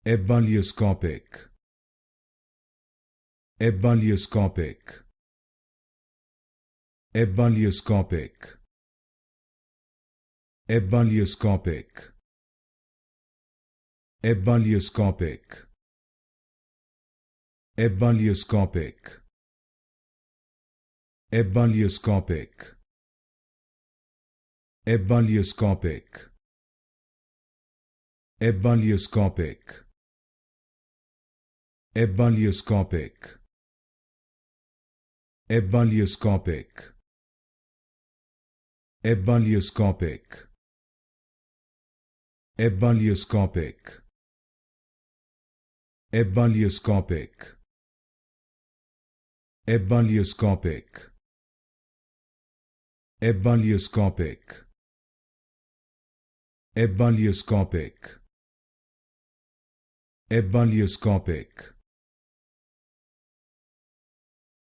Ebullioscopic. Ebullioscopic. Ebullioscopic. Ebullioscopic. Ebullioscopic. Ebullioscopic. Ebullioscopic. Ebullioscopic. Ebullioscopic. Ebullioscopic. Ebullioscopic. Ebullioscopic. Ebullioscopic. Ebullioscopic. Ebullioscopic. Ebullioscopic. Ebullioscopic. Ebullioscopic.